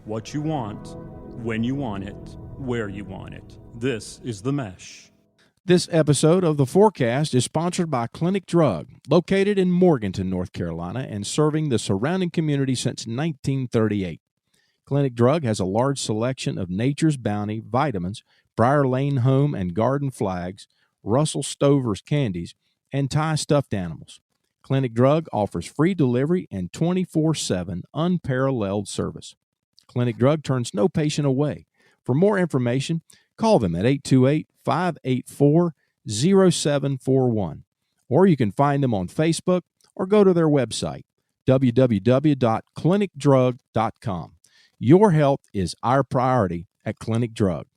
What you want, when you want it, where you want it. This is The Mesh. This episode of The Forecast is sponsored by Clinic Drug, located in Morganton, North Carolina, and serving the surrounding community since 1938. Clinic Drug has a large selection of Nature's Bounty vitamins, Briar Lane Home and Garden flags, Russell Stover's candies, and Thai stuffed animals. Clinic Drug offers free delivery and 24/7 unparalleled service. Clinic Drug turns no patient away. For more information, call them at 828-584-0741. Or you can find them on Facebook or go to their website, www.clinicdrug.com. Your health is our priority at Clinic Drug.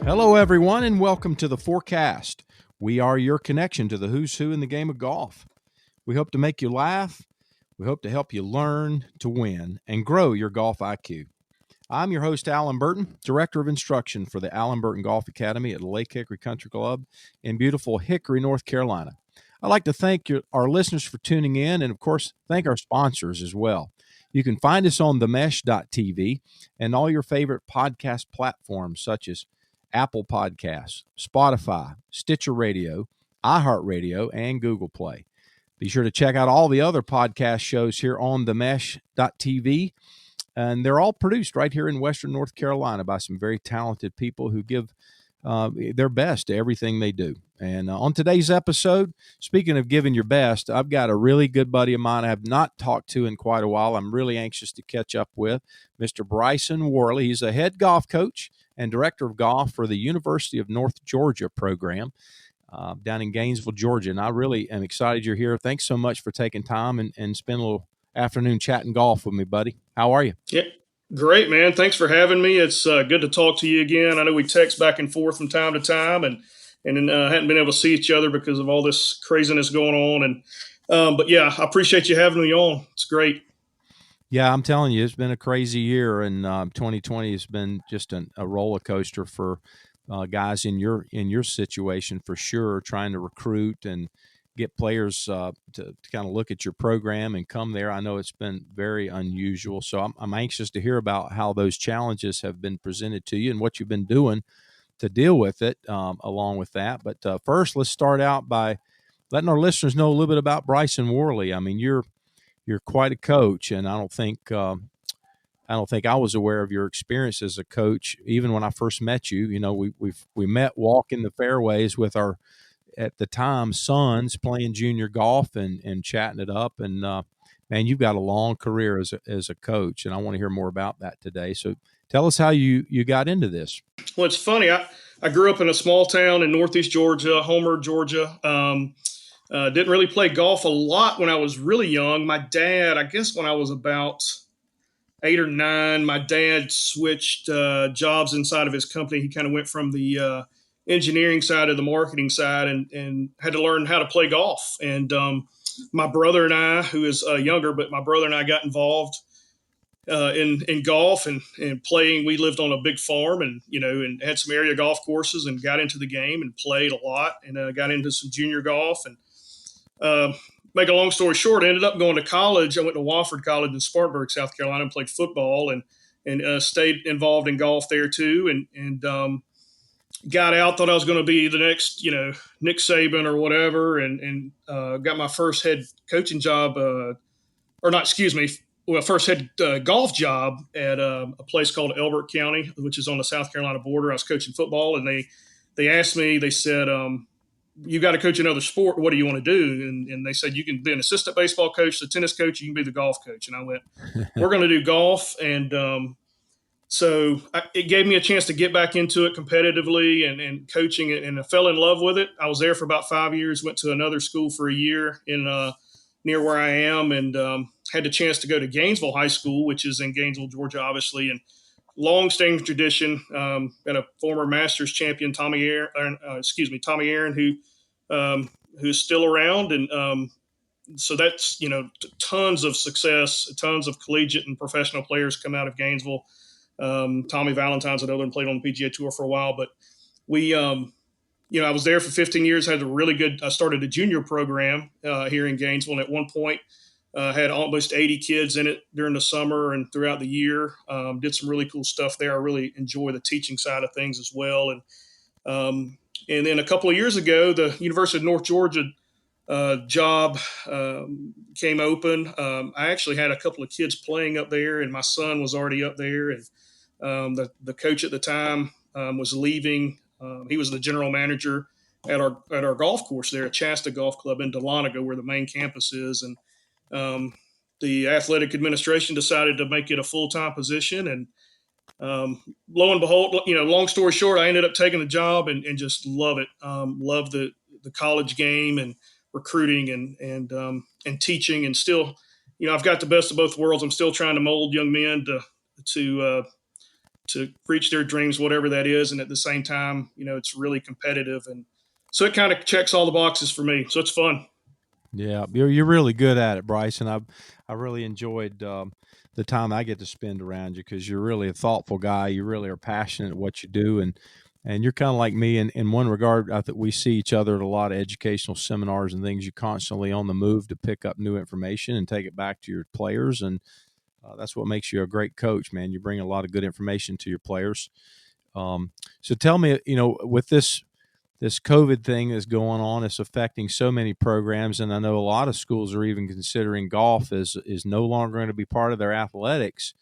Hello, everyone, and welcome to The Forecast. We are your connection to the who's who in the game of golf. We hope to make you laugh. We hope to help you learn to win and grow your golf IQ. I'm your host, Allen Burton, Director of Instruction for the Allen Burton Golf Academy at Lake Hickory Country Club in beautiful Hickory, North Carolina. I'd like to thank our listeners for tuning in and, of course, thank our sponsors as well. You can find us on themesh.tv and all your favorite podcast platforms such as Apple Podcasts, Spotify, Stitcher Radio, iHeartRadio, and Google Play. Be sure to check out all the other podcast shows here on themesh.tv. And they're all produced right here in Western North Carolina by some very talented people who give their best to everything they do. And on today's episode, speaking of giving your best, I've got a really good buddy of mine I have not talked to in quite a while. I'm really anxious to catch up with Mr. Bryson Worley. He's a head golf coach and director of golf for the University of North Georgia program down in Gainesville, Georgia. And I really am excited you're here. Thanks so much for taking time and spend a little afternoon chatting golf with me, buddy. How are you? Yeah, great, man. Thanks for having me. It's good to talk to you again. I know we text back and forth from time to time and hadn't been able to see each other because of all this craziness going on. But yeah, I appreciate you having me on. It's great. Yeah, I'm telling you, it's been a crazy year, and 2020 has been just a roller coaster for guys in your situation for sure, trying to recruit and get players to kind of look at your program and come there. I know it's been very unusual, so I'm anxious to hear about how those challenges have been presented to you and what you've been doing to deal with it along with that. But first, let's start out by letting our listeners know a little bit about Bryson Worley. I mean, you're quite a coach, and I don't think I was aware of your experience as a coach even when I first met you. You know, we met walking the fairways with our, at the time, sons playing junior golf and chatting it up. And man, you've got a long career as a coach, and I want to hear more about that today. So tell us how you got into this. Well, it's funny. I grew up in a small town in Northeast Georgia, Homer, Georgia. Didn't really play golf a lot when I was really young. My dad, I guess when I was about 8 or 9, my dad switched jobs inside of his company. He kind of went from the engineering side to the marketing side and had to learn how to play golf. And my brother and I, who is younger, but my brother and I got involved in golf and playing. We lived on a big farm and had some area golf courses and got into the game and played a lot and got into some junior golf. And make a long story short, I ended up going to college. I went to Wofford College in Spartanburg, South Carolina, and played football and stayed involved in golf there too. And got out, thought I was going to be the next, Nick Saban or whatever, and got my first head coaching job, first head golf job at a place called Elbert County, which is on the South Carolina border. I was coaching football, and they asked me, they said, you got to coach another sport. What do you want to do? And they said, you can be an assistant baseball coach, the tennis coach, you can be the golf coach. And I went, we're going to do golf. And so it gave me a chance to get back into it competitively and coaching it, and I fell in love with it. I was there for about 5 years, went to another school for a year in near where I am, and had the chance to go to Gainesville High School, which is in Gainesville, Georgia, obviously, and long-standing tradition. And a former Masters champion, Tommy Aaron, who's still around, and so that's tons of success, tons of collegiate and professional players come out of Gainesville. Tommy Valentine's another one, played on the PGA Tour for a while, but we, I was there for 15 years, I started a junior program here in Gainesville. And at one point Had almost 80 kids in it during the summer and throughout the year. Did some really cool stuff there. I really enjoy the teaching side of things as well. And then a couple of years ago, the University of North Georgia job came open. I actually had a couple of kids playing up there, and my son was already up there. And the coach at the time was leaving. He was the general manager at our golf course there at Shasta Golf Club in Dahlonega, where the main campus is. And the athletic administration decided to make it a full-time position. And lo and behold, long story short, I ended up taking the job and just love it. Love the college game and recruiting and teaching, and still, I've got the best of both worlds. I'm still trying to mold young men to reach their dreams, whatever that is. And at the same time, it's really competitive. And so it kind of checks all the boxes for me. So it's fun. Yeah, you're really good at it, Bryson. I really enjoyed the time I get to spend around you, because you're really a thoughtful guy. You really are passionate at what you do, and you're kind of like me in one regard. I think we see each other at a lot of educational seminars and things. You're constantly on the move to pick up new information and take it back to your players, and that's what makes you a great coach, man. You bring a lot of good information to your players. So tell me, with this COVID thing that's going on, it's affecting so many programs, and I know a lot of schools are even considering golf is no longer going to be part of their athletics.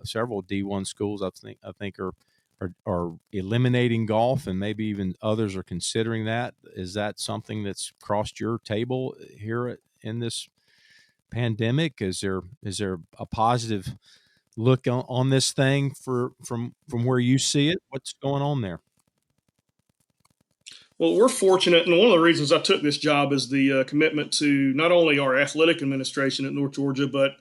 Several D1 schools, I think are eliminating golf, and maybe even others are considering that. Is that something that's crossed your table here in this pandemic? Is there a positive look on this thing from where you see it? What's going on there? Well, we're fortunate, and one of the reasons I took this job is the commitment to not only our athletic administration at North Georgia, but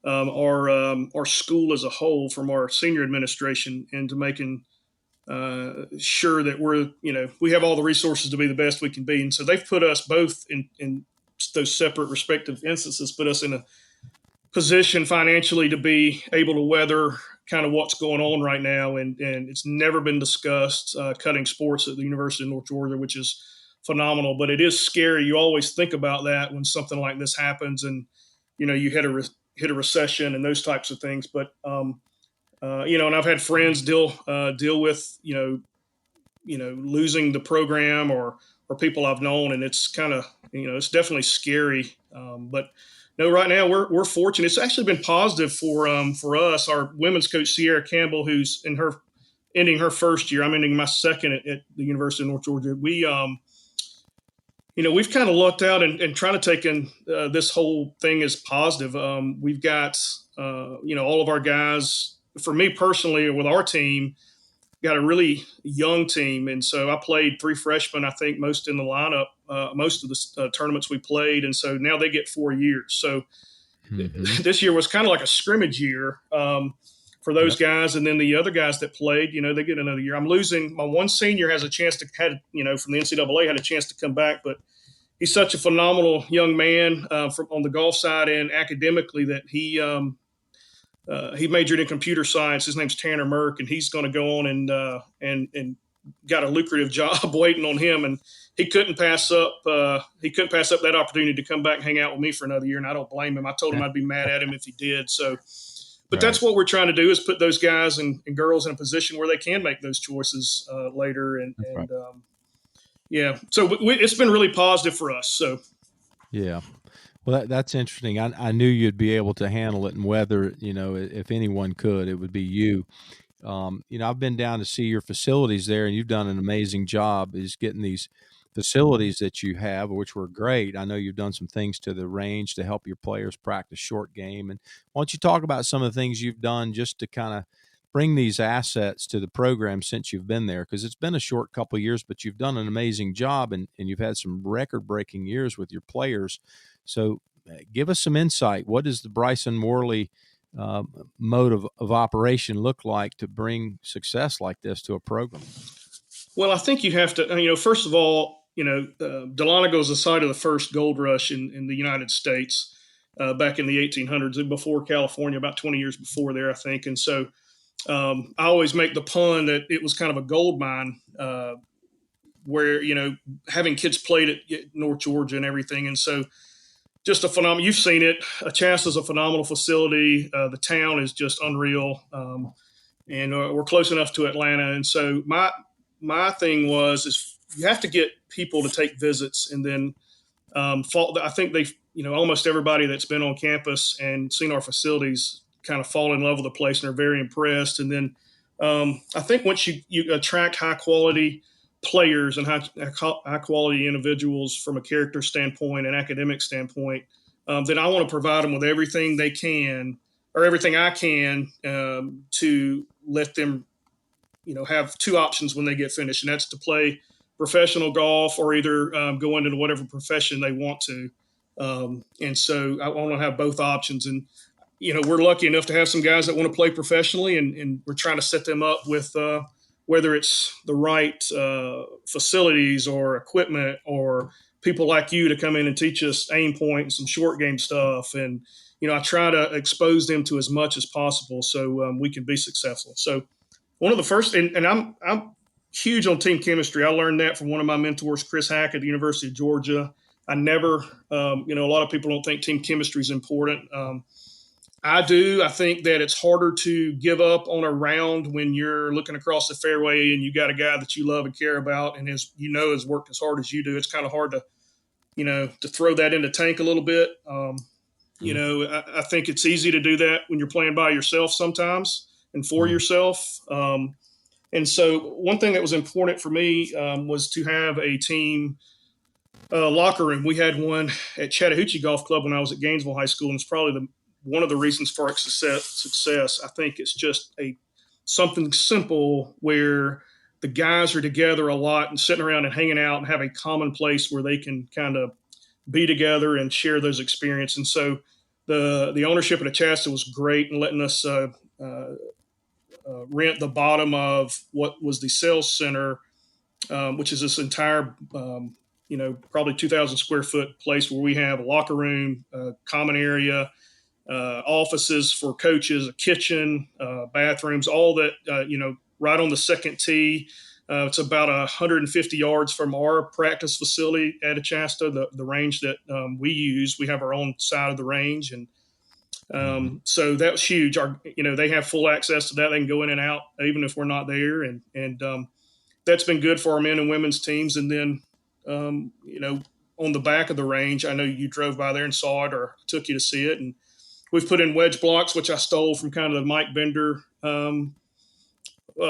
our school as a whole, from our senior administration, into making sure that we have all the resources to be the best we can be. And so they've put us both in those separate respective instances, put us in a position financially to be able to weather kind of what's going on right now. And it's never been discussed, cutting sports at the University of North Georgia, which is phenomenal, but it is scary. You always think about that when something like this happens, and, you hit a recession and those types of things. But, and I've had friends deal with, losing the program or people I've known, and it's kind of, it's definitely scary. But no, right now we're fortunate. It's actually been positive for us. Our women's coach, Sierra Campbell, who's ending her first year. I'm ending my second at the University of North Georgia. We, we've kind of lucked out and trying to take in this whole thing as positive. We've got, all of our guys. For me personally, with our team, got a really young team. And so I played 3 freshmen, I think, most in the lineup, most of the tournaments we played. And so now they get 4 years. So this year was kind of like a scrimmage year for those guys. And then the other guys that played, they get another year. I'm losing. My one senior has a chance from the NCAA, had a chance to come back, but he's such a phenomenal young man on the golf side and academically that he majored in computer science. His name's Tanner Merck, and he's going to go on and got a lucrative job waiting on him. And he couldn't pass up that opportunity to come back and hang out with me for another year. And I don't blame him. I told him I'd be mad at him if he did. So, but That's what we're trying to do, is put those guys and girls in a position where they can make those choices later. So it's been really positive for us. So, yeah. Well, that's interesting. I knew you'd be able to handle it and weather, if anyone could, it would be you. I've been down to see your facilities there, and you've done an amazing job is getting these facilities that you have, which were great. I know you've done some things to the range to help your players practice short game. And why don't you talk about some of the things you've done just to kind of bring these assets to the program since you've been there? Because it's been a short couple of years, but you've done an amazing job, and you've had some record-breaking years with your players. So give us some insight. What does the Bryson Worley mode of operation look like to bring success like this to a program? Well, I think you have to, first of all, Dahlonega is the site of the first gold rush in the United States back in the 1800s, before California, about 20 years before there, I think. And so I always make the pun that it was kind of a gold mine where, having kids played at North Georgia and everything. And so just a phenomenal. You've seen it. Chasta's a phenomenal facility. The town is just unreal, and we're close enough to Atlanta. And so my thing is you have to get people to take visits, and then I think almost everybody that's been on campus and seen our facilities kind of fall in love with the place and are very impressed. And then I think once you attract high quality players and high quality individuals from a character standpoint and academic standpoint, then I want to provide them with everything they can or everything I can to let them, have two options when they get finished, and that's to play professional golf or either go into whatever profession they want to. And so I want to have both options. And, we're lucky enough to have some guys that want to play professionally, and we're trying to set them up with whether it's the right facilities or equipment or people like you to come in and teach us aim point and some short game stuff. And, I try to expose them to as much as possible so we can be successful. So one of the first, and I'm huge on team chemistry. I learned that from one of my mentors, Chris Hack at the University of Georgia. I never, a lot of people don't think team chemistry is important. I do. I think that it's harder to give up on a round when you're looking across the fairway and you got a guy that you love and care about and has worked as hard as you do. It's kind of hard to, to throw that in the tank a little bit. I think it's easy to do that when you're playing by yourself sometimes and for yourself. And so one thing that was important for me was to have a team locker room. We had one at Chattahoochee Golf Club when I was at Gainesville High School, and it's probably one of the reasons for our success. I think it's just something simple where the guys are together a lot and sitting around and hanging out and have a common place where they can kind of be together and share those experiences. And so the ownership of the Shasta was great in letting us rent the bottom of what was the sales center, which is this entire, probably 2,000 square foot place where we have a locker room, common area, offices for coaches, a kitchen, bathrooms, all that, right on the second tee. It's about 150 yards from our practice facility at Shasta, the range that we use. We have our own side of the range. And so that was huge. They have full access to that. They can go in and out even if we're not there. And that's been good for our men and women's teams. And then, on the back of the range, I know you drove by there and saw it or took you to see it. And we've put in wedge blocks, which I stole from kind of the Mike Bender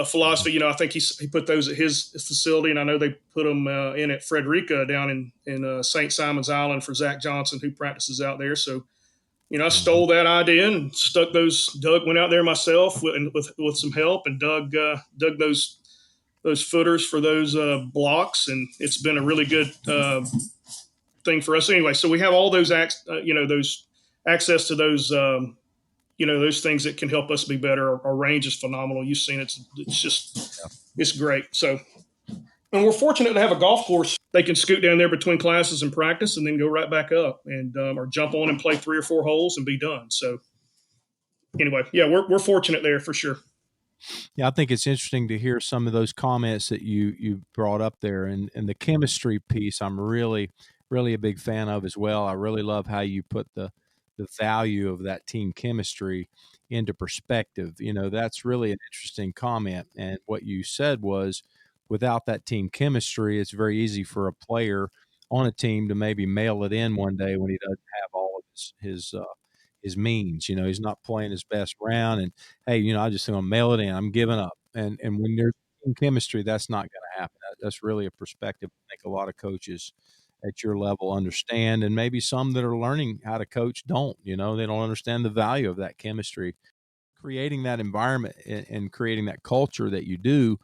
philosophy. I think he put those at his facility, and I know they put them in at Frederica down in St. Simon's Island for Zach Johnson, who practices out there. So, I stole that idea and stuck those. Doug went out there myself with some help and dug those footers for those blocks, and it's been a really good thing for us anyway. So we have all those those access to those those things that can help us be better. Our range is phenomenal. You've seen it. It's great. So, and we're fortunate to have a golf course. They can scoot down there between classes and practice and then go right back up and or jump on and play 3 or 4 holes and be done. So anyway, yeah, we're fortunate there for sure. Yeah, I think it's interesting to hear some of those comments that you brought up there, and the chemistry piece I'm really, really a big fan of as well. I really love how you put the value of that team chemistry into perspective. That's really an interesting comment. And what you said was, without that team chemistry, it's very easy for a player on a team to maybe mail it in one day when he doesn't have all of his means. He's not playing his best round, and hey, I just going to mail it in. I'm giving up. And when there's team chemistry, that's not going to happen. That's really a perspective I think a lot of coaches at your level understand, and maybe some that are learning how to coach don't. They don't understand the value of that chemistry. Creating that environment and creating that culture that you do,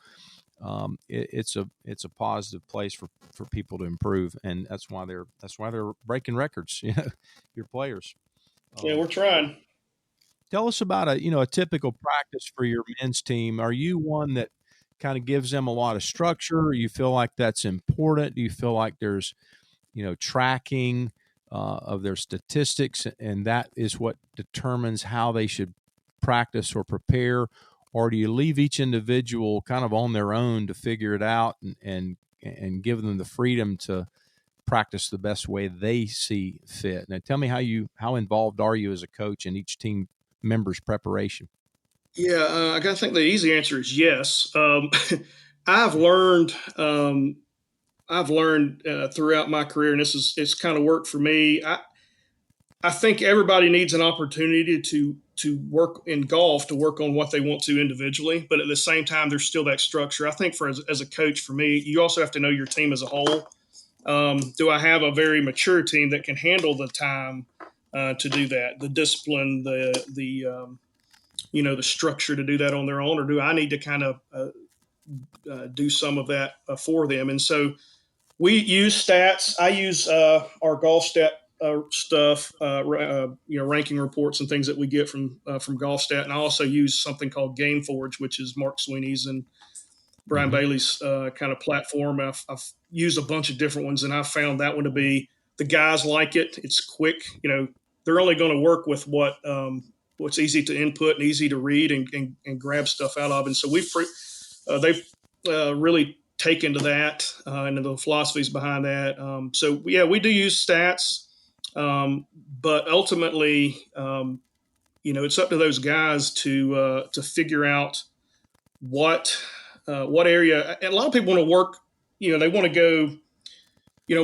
it's a positive place for people to improve, and that's why they're breaking records. Your players. Yeah, we're trying. Tell us about a typical practice for your men's team. Are you one that kind of gives them a lot of structure? You feel like that's important? Do you feel like there's tracking of their statistics, and that is what determines how they should practice or prepare? Or do you leave each individual kind of on their own to figure it out and give them the freedom to practice the best way they see fit. Now, tell me how involved are you as a coach in each team member's preparation? Yeah, I gotta think the easy answer is yes. I've learned throughout my career, and it's kind of worked for me. I think everybody needs an opportunity to work in golf, to work on what they want to individually, but at the same time, there's still that structure. I think as a coach, for me, you also have to know your team as a whole. Do I have a very mature team that can handle the time to do that, the discipline, the structure to do that on their own, or do I need to kind of do some of that for them? And so we use stats. I use our golf stat stuff, ranking reports and things that we get from Golf Stat, and I also use something called Game Forge, which is Mark Sweeney's and Brian Bailey's kind of platform. I've used a bunch of different ones, and I've found that one to be, the guys like it. It's quick. They're only going to work with what's easy to input and easy to read and grab stuff out of. And so they've really taken to that and the philosophies behind that. We do use stats. But ultimately, it's up to those guys to figure out what area. And a lot of people want to work. They want to go.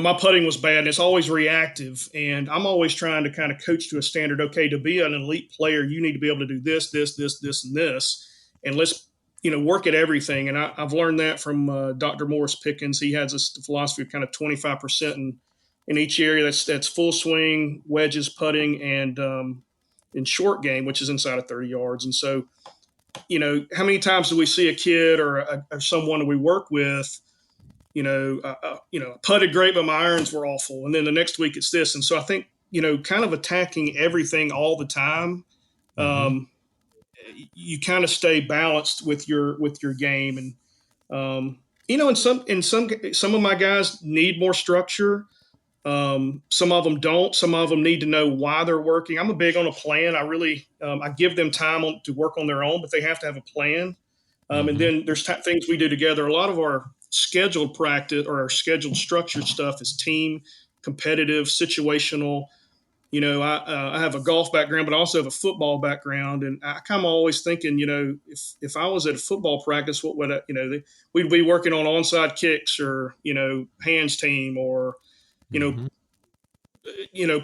My putting was bad, and it's always reactive. And I'm always trying to kind of coach to a standard. Okay, to be an elite player, you need to be able to do this, this, this, this, and this. And let's work at everything. And I've learned that from Dr. Morris Pickens. He has this philosophy of kind of 25% in each area. That's full swing, wedges, putting, and in short game, which is inside of 30 yards. And so, how many times do we see a kid or someone that we work with, putted great, but my irons were awful. And then the next week it's this. And so I think, kind of attacking everything all the time, you kind of stay balanced with your game. And, some of my guys need more structure. Some of them don't. Some of them need to know why they're working. I'm a big on a plan. I really I give them time to work on their own, but they have to have a plan. And then there's things we do together. A lot of our scheduled practice or our scheduled structured stuff is team, competitive, situational. I have a golf background, but I also have a football background, and I kind of always thinking, if I was at a football practice, what would we'd be working on onside kicks or hands team or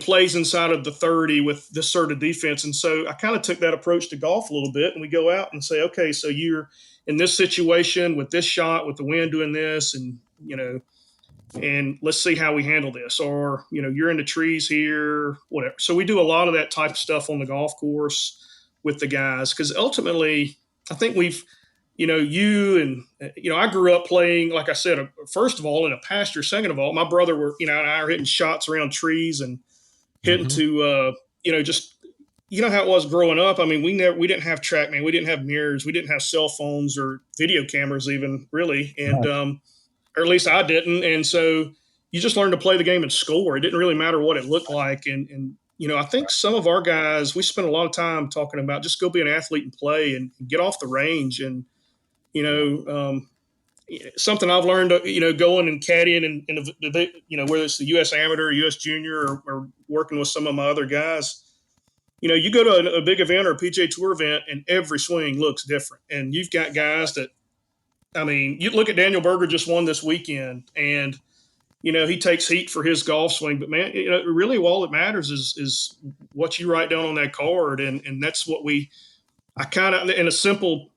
plays inside of the 30 with this sort of defense. And so I kind of took that approach to golf a little bit, and we go out and say, okay, so you're in this situation with this shot, with the wind doing this, and, and let's see how we handle this. Or, you're in the trees here, whatever. So we do a lot of that type of stuff on the golf course with the guys. Cause ultimately I think I grew up playing, like I said, first of all, in a pasture. Second of all, my brother and I are hitting shots around trees and hitting to, just, how it was growing up. I mean, we didn't have TrackMan. We didn't have mirrors. We didn't have cell phones or video cameras even, really. And, or at least I didn't. And so you just learned to play the game and score. It didn't really matter what it looked like. And I think some of our guys, we spend a lot of time talking about just go be an athlete and play and get off the range. And, something I've learned, going and caddying and whether it's the U.S. Amateur, U.S. Junior, or working with some of my other guys, you go to a big event or a PGA Tour event and every swing looks different. And you've got guys that, you look at Daniel Berger just won this weekend, and he takes heat for his golf swing. But man, really all that matters is what you write down on that card, and that's what I kind of in a simple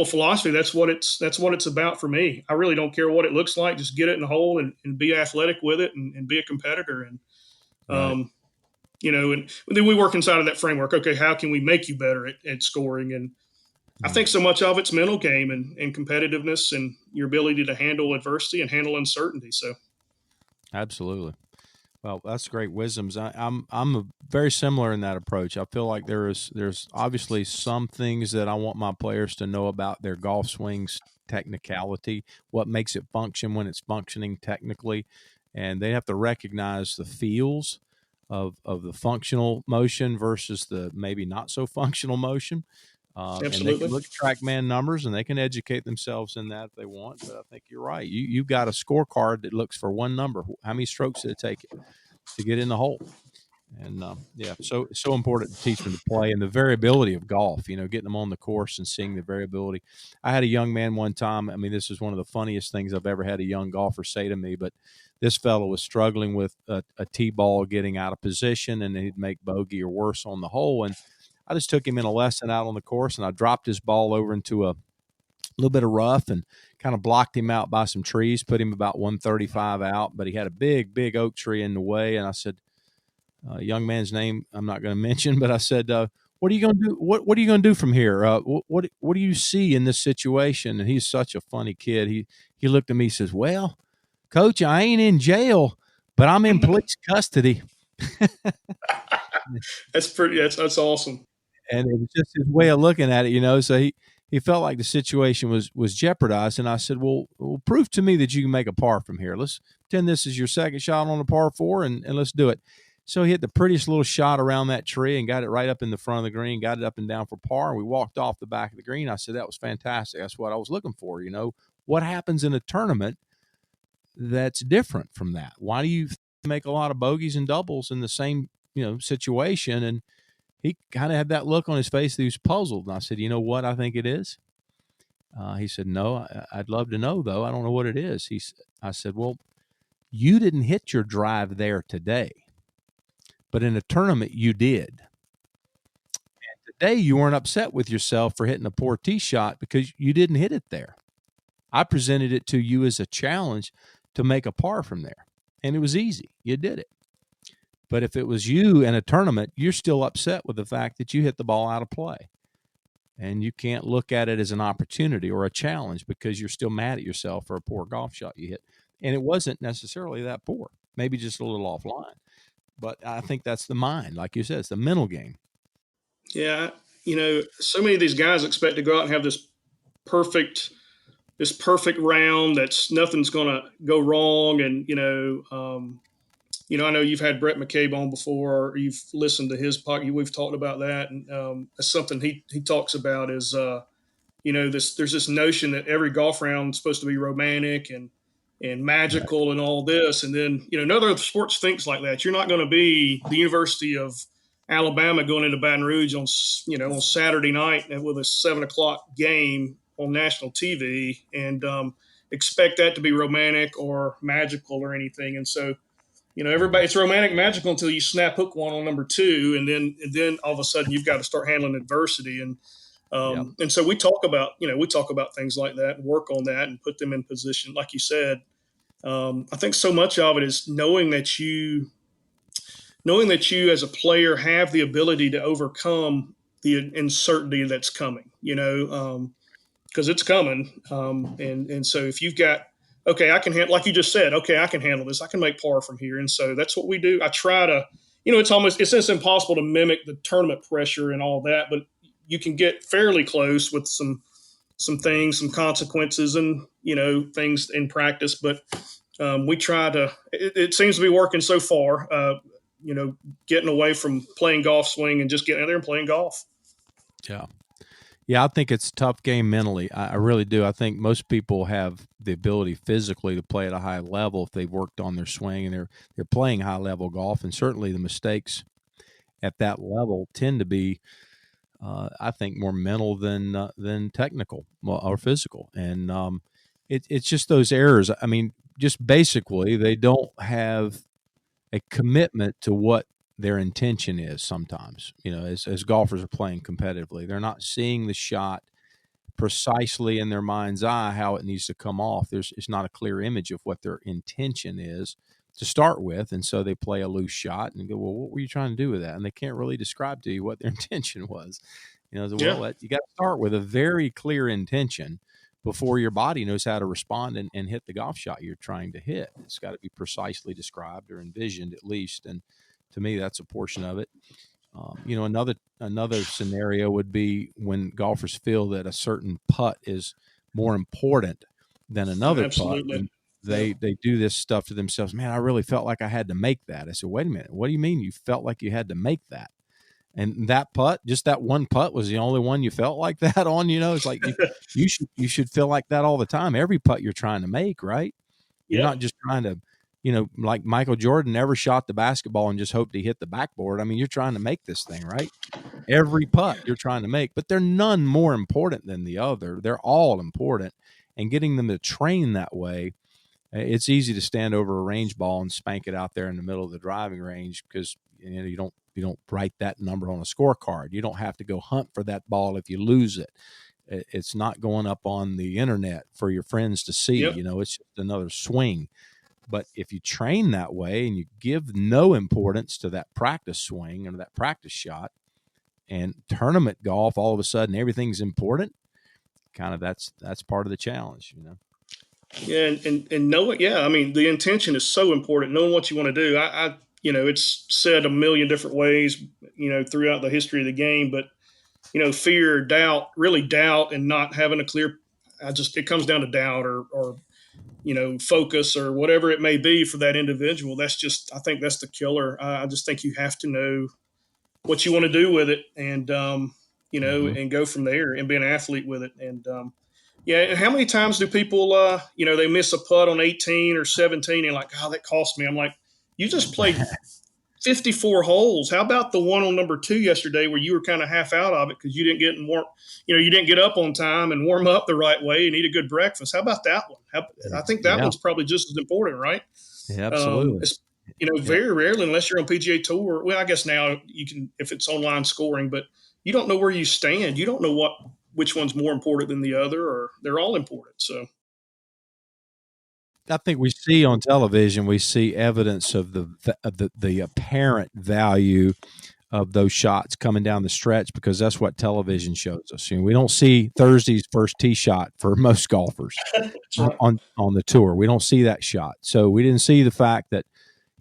philosophy. That's what it's about for me. I really don't care what it looks like. Just get it in the hole and be athletic with it and be a competitor. And and then we work inside of that framework. Okay, how can we make you better at scoring? And I think so much of it's mental game and competitiveness and your ability to handle adversity and handle uncertainty. So, absolutely. Well, that's great wisdoms. I'm very similar in that approach. I feel like there's obviously some things that I want my players to know about their golf swings technicality, what makes it function when it's functioning technically, and they have to recognize the feels of the functional motion versus the maybe not so functional motion. And they can Absolutely. look at TrackMan numbers and they can educate themselves in that if they want. But I think you're right. You've got a scorecard that looks for one number. How many strokes did it take you to get in the hole? And so important to teach them to play and the variability of golf, getting them on the course and seeing the variability. I had a young man one time. I mean, this is one of the funniest things I've ever had a young golfer say to me, but this fellow was struggling with a tee ball getting out of position and he'd make bogey or worse on the hole. And I just took him in a lesson out on the course and I dropped his ball over into a little bit of rough and kind of blocked him out by some trees, put him about 135 out, but he had a big oak tree in the way. And I said, young man's name I'm not going to mention, but I said, "What are you going to do? What are you going to do from here? What do you see in this situation?" And he's such a funny kid. He looked at me, and says, "Well, Coach, I ain't in jail, but I'm in police custody." That's awesome. And it was just his way of looking at it, So he felt like the situation was jeopardized. And I said, "Well, prove to me that you can make a par from here. Let's pretend this is your second shot on a par 4, and let's do it." So he hit the prettiest little shot around that tree and got it right up in the front of the green, got it up and down for par. And we walked off the back of the green. I said, that was fantastic. That's what I was looking for. What happens in a tournament that's different from that? Why do you make a lot of bogeys and doubles in the same, situation? And he kind of had that look on his face that he was puzzled. And I said, you know what I think it is? He said, no, I'd love to know, though. I don't know what it is. I said, well, you didn't hit your drive there today. But in a tournament, you did. And today, you weren't upset with yourself for hitting a poor tee shot because you didn't hit it there. I presented it to you as a challenge to make a par from there. And it was easy. You did it. But if it was you in a tournament, you're still upset with the fact that you hit the ball out of play. And you can't look at it as an opportunity or a challenge because you're still mad at yourself for a poor golf shot you hit. And it wasn't necessarily that poor, maybe just a little offline. But I think that's the mind. Like you said, it's the mental game. Yeah. So many of these guys expect to go out and have this perfect round that's nothing's going to go wrong. And, I know you've had Brett McCabe on before, or you've listened to his podcast. We've talked about that. And that's something he talks about is, there's this notion that every golf round is supposed to be romantic and magical and all this. And then, no other sports thinks like that. You're not going to be the University of Alabama going into Baton Rouge on Saturday night with a 7:00 game on national TV and expect that to be romantic or magical or anything. And so, everybody, it's romantic, magical until you snap hook one on number 2. And then all of a sudden you've got to start handling adversity. And so we talk about things like that and work on that and put them in position. Like you said, I think so much of it is knowing that you as a player have the ability to overcome the uncertainty that's coming, because it's coming. And so if you've got, okay, I can handle, like you just said, okay, I can handle this. I can make par from here. And so that's what we do. I try to, it's impossible to mimic the tournament pressure and all that, but you can get fairly close with some things, some consequences and, things in practice. But we try to, it seems to be working so far, getting away from playing golf swing and just getting out there and playing golf. Yeah. Yeah, I think it's a tough game mentally. I really do. I think most people have the ability physically to play at a high level if they've worked on their swing and they're playing high-level golf. And certainly the mistakes at that level tend to be I think more mental than technical or physical. And it's just those errors. I mean, just basically they don't have a commitment to what their intention is sometimes, as golfers are playing competitively. They're not seeing the shot precisely in their mind's eye how it needs to come off. It's not a clear image of what their intention is to start with, and so they play a loose shot and go, well, what were you trying to do with that? And they can't really describe to you what their intention was. You got to start with a very clear intention before your body knows how to respond and hit the golf shot you're trying to hit. It's got to be precisely described or envisioned at least, and to me, that's a portion of it. Another scenario would be when golfers feel that a certain putt is more important than another Absolutely. putt. And they do this stuff to themselves. Man, I really felt like I had to make that. I said, wait a minute. What do you mean you felt like you had to make that? And that putt, just that one putt, was the only one you felt like that on. It's like you should feel like that all the time. Every putt you're trying to make, right? You're Yep. not just trying to, like Michael Jordan never shot the basketball and just hoped he hit the backboard. I mean, you're trying to make this thing, right? Every putt you're trying to make, but they're none more important than the other. They're all important, and getting them to train that way. It's easy to stand over a range ball and spank it out there in the middle of the driving range because you don't write that number on a scorecard. You don't have to go hunt for that ball if you lose it. It's not going up on the internet for your friends to see. Yep. It's just another swing. But if you train that way and you give no importance to that practice swing or that practice shot, and tournament golf, all of a sudden everything's important. Kind of that's part of the challenge. Yeah, and knowing, I mean, the intention is so important. Knowing what you want to do. I it's said a million different ways, throughout the history of the game. But fear, doubt, really doubt, and not having a clear. It comes down to doubt or focus or whatever it may be for that individual. I think that's the killer. I just think you have to know what you want to do with it, and and go from there and be an athlete with it. And and how many times do people, they miss a putt on 18 or 17 and like, oh, that cost me. I'm like, you just played 54 holes. How about the one on number 2 yesterday where you were kind of half out of it because you didn't get you didn't get up on time and warm up the right way and eat a good breakfast? How about that one? I think that one's probably just as important, right? Yeah, absolutely. Very rarely, unless you're on PGA Tour. Well, I guess now you can, if it's online scoring, but you don't know where you stand. You don't know which one's more important than the other, or they're all important. So I think we see on television, we see evidence of the apparent value of those shots coming down the stretch because that's what television shows us. We don't see Thursday's first tee shot for most golfers right. on the tour. We don't see that shot. So we didn't see the fact that,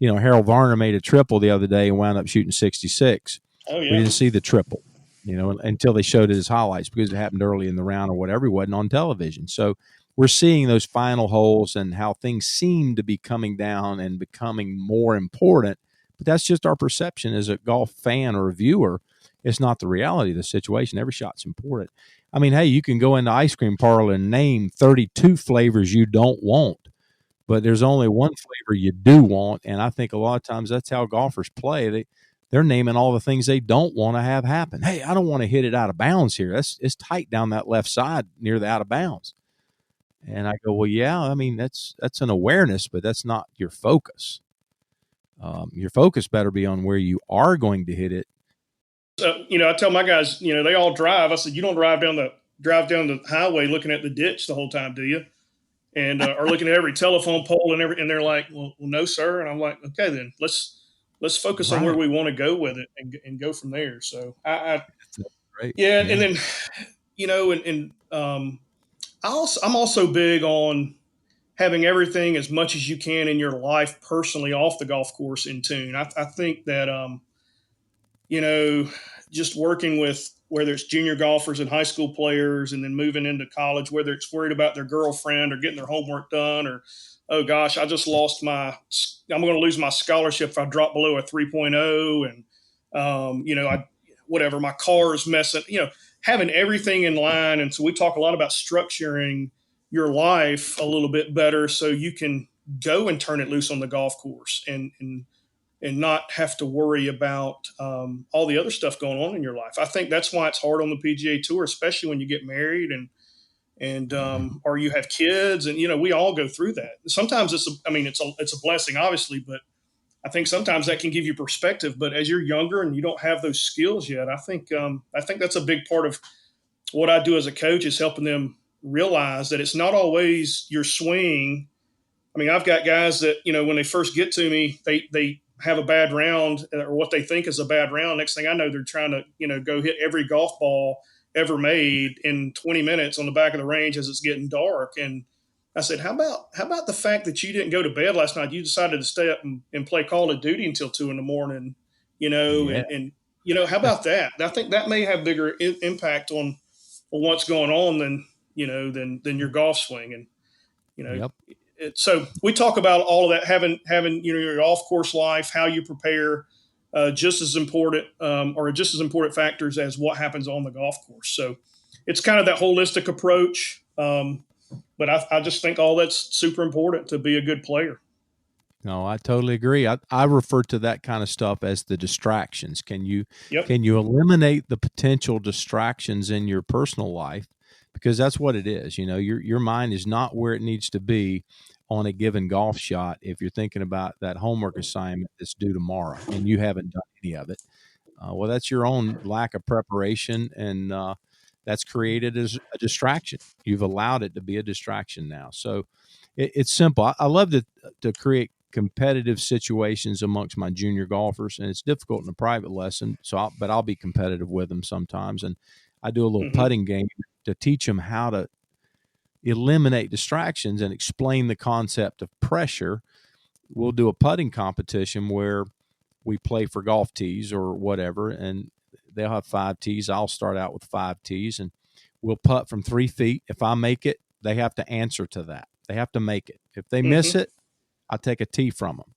Harold Varner made a triple the other day and wound up shooting 66. Oh, yeah. We didn't see the triple, until they showed it as highlights because it happened early in the round or whatever. It wasn't on television. So we're seeing those final holes and how things seem to be coming down and becoming more important. But that's just our perception as a golf fan or a viewer. It's not the reality of the situation. Every shot's important. I mean, hey, you can go into ice cream parlor and name 32 flavors you don't want, but there's only one flavor you do want. And I think a lot of times that's how golfers play. They're naming all the things they don't want to have happen. Hey, I don't want to hit it out of bounds here. It's tight down that left side near the out of bounds. And I go, well, yeah, I mean, that's an awareness, but that's not your focus. Your focus better be on where you are going to hit it. So, I tell my guys, they all drive. I said, you don't drive down the highway looking at the ditch the whole time, do you? And or looking at every telephone pole and they're like, well, no, sir. And I'm like, okay, then let's focus on where we want to go with it and go from there. So yeah. And then, I'm also big on having everything as much as you can in your life personally off the golf course in tune. I think that, just working with whether it's junior golfers and high school players and then moving into college, whether it's worried about their girlfriend or getting their homework done or, oh gosh, I'm going to lose my scholarship if I drop below a 3.0 and, whatever, my car is messing, having everything in line. And so we talk a lot about structuring your life a little bit better so you can go and turn it loose on the golf course and not have to worry about all the other stuff going on in your life. I think that's why it's hard on the PGA Tour, especially when you get married and or you have kids, and we all go through that. Sometimes it's a blessing, obviously, but I think sometimes that can give you perspective. But as you're younger and you don't have those skills yet, I think that's a big part of what I do as a coach is helping them realize that it's not always your swing. I mean, I've got guys that, when they first get to me, they have a bad round or what they think is a bad round. Next thing I know, they're trying to, go hit every golf ball ever made in 20 minutes on the back of the range as it's getting dark. And I said, how about the fact that you didn't go to bed last night? You decided to stay up and play Call of Duty until 2 a.m, and how about that? I think that may have bigger impact on what's going on than your golf swing. And, Yep. So we talk about all of that, having your off course life, how you prepare, just as important or just as important factors as what happens on the golf course. So it's kind of that holistic approach. But I just think all that's super important to be a good player. No, I totally agree. I refer to that kind of stuff as the distractions. Can you Yep. eliminate the potential distractions in your personal life? Because that's what it is. Your mind is not where it needs to be on a given golf shot if you're thinking about that homework assignment that's due tomorrow and you haven't done any of it. Well, that's your own lack of preparation, and that's created as a distraction. You've allowed it to be a distraction now. So it's simple. I love to create competitive situations amongst my junior golfers, and it's difficult in a private lesson. But I'll be competitive with them sometimes, and I do a little putting game to teach them how to eliminate distractions and explain the concept of pressure. We'll do a putting competition where we play for golf tees or whatever, and they'll have 5 tees. I'll start out with 5 tees, and we'll putt from 3 feet. If I make it, they have to answer to that. They have to make it. If they miss it, I take a tee from them.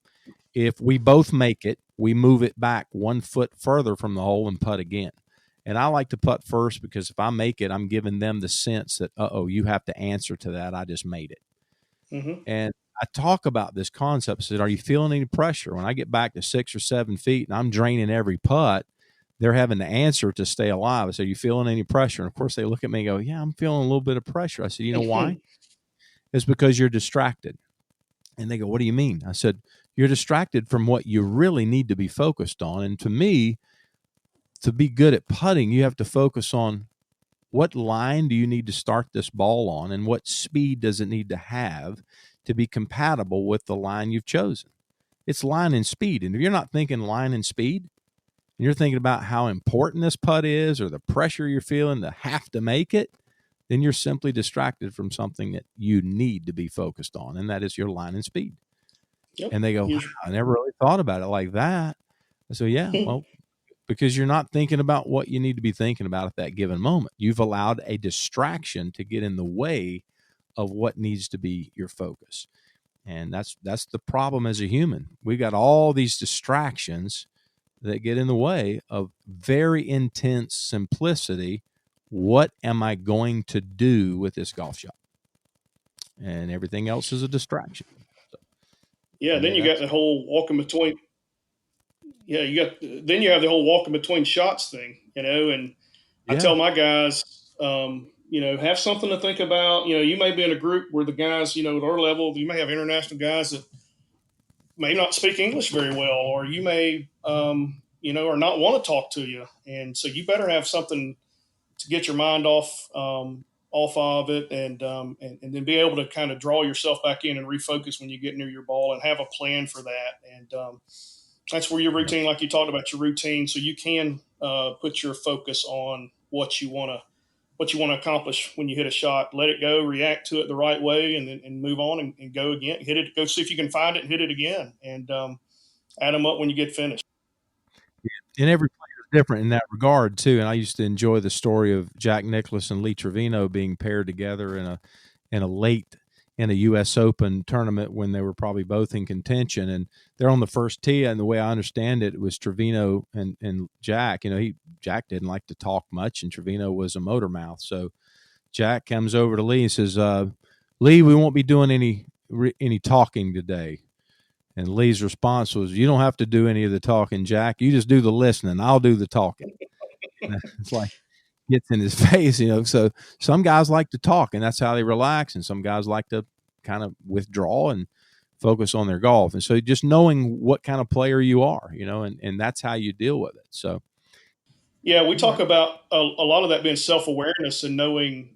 If we both make it, we move it back 1 foot further from the hole and putt again. And I like to putt first because if I make it, I'm giving them the sense that, you have to answer to that. I just made it. And I talk about this concept. I said, are you feeling any pressure? When I get back to 6 or 7 feet and I'm draining every putt, they're having to answer to stay alive. I said, are you feeling any pressure? And of course they look at me and go, yeah, I'm feeling a little bit of pressure. I said, you know why? It's because you're distracted. And they go, what do you mean? I said, you're distracted from what you really need to be focused on. And to me, to be good at putting, you have to focus on what line do you need to start this ball on and what speed does it need to have to be compatible with the line you've chosen. It's line and speed. And if you're not thinking line and speed, and you're thinking about how important this putt is or the pressure you're feeling to have to make it, then you're simply distracted from something that you need to be focused on, and that is your line and speed. Yep. And they go, wow, I never really thought about it like that. I say, yeah, well, because you're not thinking about what you need to be thinking about at that given moment. You've allowed a distraction to get in the way of what needs to be your focus. And that's the problem as a human. We got all these distractions that get in the way of very intense simplicity. What am I going to do with this golf shot? And everything else is a distraction. So, then you got the whole walking between. Yeah, then you have the whole walking between shots thing, and I tell my guys, have something to think about. You may be in a group where the guys, at our level, you may have international guys that may not speak English very well, or you may, or not want to talk to you. And so you better have something to get your mind off of it, and then be able to kind of draw yourself back in and refocus when you get near your ball, and have a plan for that. And that's where your routine, like you talked about your routine, so you can put your focus on what you want to accomplish when you hit a shot. Let it go, react to it the right way, and move on and go again. Hit it, go see if you can find it and hit it again, and add them up when you get finished. And every player is different in that regard too. And I used to enjoy the story of Jack Nicklaus and Lee Trevino being paired together in a U.S. Open tournament when they were probably both in contention, and they're on the first tee. And the way I understand it, was Trevino and Jack. Jack didn't like to talk much, and Trevino was a motor mouth. So Jack comes over to Lee and says, "Lee, we won't be doing any talking today." And Lee's response was, "You don't have to do any of the talking, Jack. You just do the listening. I'll do the talking." It's like gets in his face, So some guys like to talk, and that's how they relax, and some guys like to kind of withdraw and focus on their golf. And so just knowing what kind of player you are, and that's how you deal with it. So yeah, we talk about a lot of that being self-awareness and knowing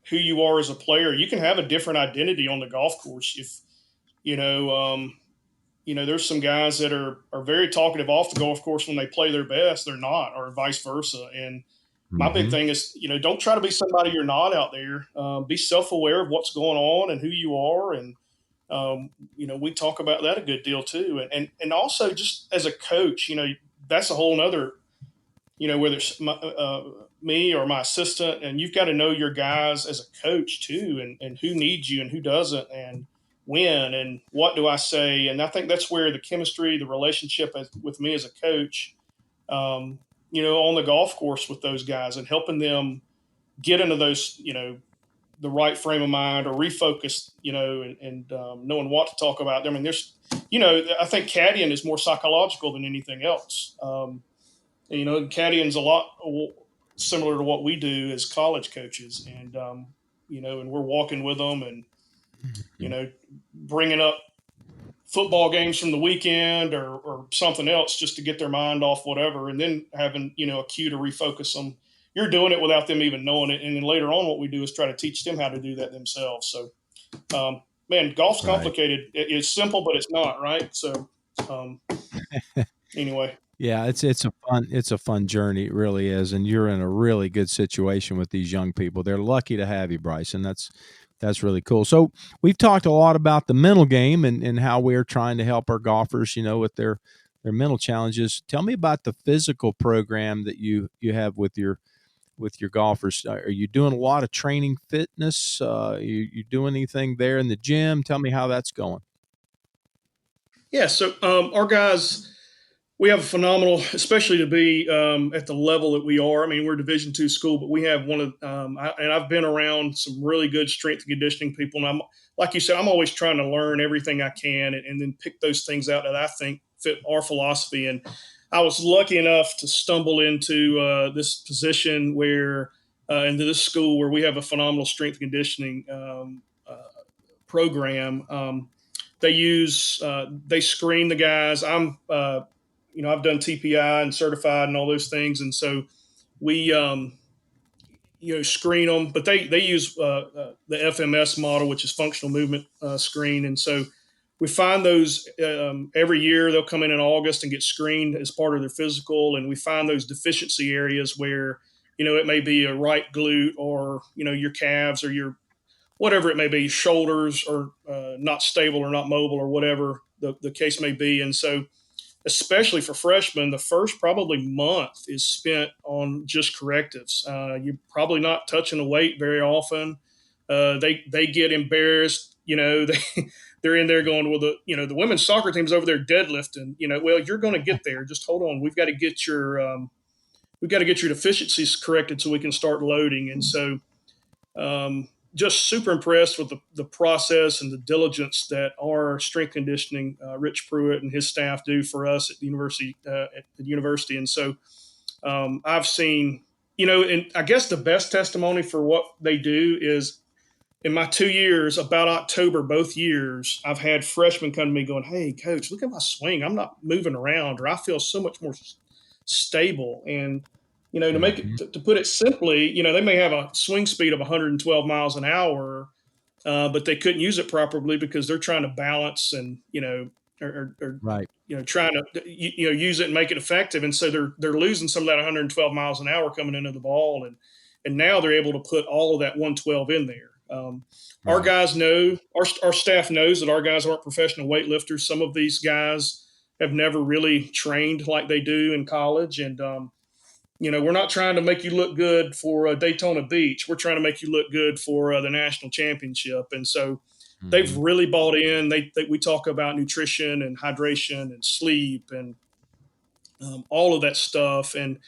who you are as a player. You can have a different identity on the golf course if there's some guys that are very talkative off the golf course. When they play their best, they're not, or vice versa. And my big thing is, don't try to be somebody you're not out there. Be self-aware of what's going on and who you are. And, we talk about that a good deal too. And also just as a coach, that's a whole nother, whether it's me or my assistant, and you've got to know your guys as a coach too, and who needs you and who doesn't, and when, and what do I say. And I think that's where the chemistry, the relationship with me as a coach on the golf course with those guys and helping them get into those, the right frame of mind or refocus, and knowing what to talk about. I mean, I think caddying is more psychological than anything else. Caddying's a lot similar to what we do as college coaches, and we're walking with them and, bringing up football games from the weekend or something else just to get their mind off whatever, and then having, a cue to refocus them. You're doing it without them even knowing it. And then later on, what we do is try to teach them how to do that themselves. So, golf's complicated. Right. It's simple, but it's not, right? So, anyway. Yeah, it's a fun journey. It really is. And you're in a really good situation with these young people. They're lucky to have you, Bryson. That's really cool. So we've talked a lot about the mental game and how we're trying to help our golfers, with their mental challenges. Tell me about the physical program that you have with your golfers. Are you doing a lot of training fitness? You doing anything there in the gym? Tell me how that's going. Yeah. So our guys, we have a phenomenal, especially to be at the level that we are. I mean, we're a Division II school, but we have one of, and I've been around some really good strength and conditioning people. And like you said, I'm always trying to learn everything I can and then pick those things out that I think fit our philosophy. And I was lucky enough to stumble into this position into this school where we have a phenomenal strength and conditioning program. They screen the guys. I've done TPI and certified and all those things. And so we, screen them, but they use the FMS model, which is functional movement screen. And so we find those every year. They'll come in August and get screened as part of their physical. And we find those deficiency areas where, it may be a right glute or, your calves or your, whatever it may be, shoulders are not stable or not mobile or whatever the case may be. And so, especially for freshmen, the first probably month is spent on just correctives. You're probably not touching a weight very often. They get embarrassed. They're in there going, well, the women's soccer team's over there deadlifting. Well, you're going to get there. Just hold on. We've got to get your deficiencies corrected so we can start loading. And so, just super impressed with the process and the diligence that our strength conditioning, Rich Pruitt and his staff do for us at the university. And so I've seen, and I guess the best testimony for what they do is in my 2 years, about October, both years, I've had freshmen come to me going, hey, coach, look at my swing. I'm not moving around, or I feel so much more stable. And to make it, to put it simply, they may have a swing speed of 112 miles an hour, but they couldn't use it properly because they're trying to balance and, right. Trying to, use it and make it effective. And so they're losing some of that 112 miles an hour coming into the ball. And now they're able to put all of that 112 in there. Our guys know, our staff knows that our guys aren't professional weightlifters. Some of these guys have never really trained like they do in college. And, we're not trying to make you look good for Daytona Beach. We're trying to make you look good for the national championship. And so they've really bought in. We talk about nutrition and hydration and sleep and all of that stuff. And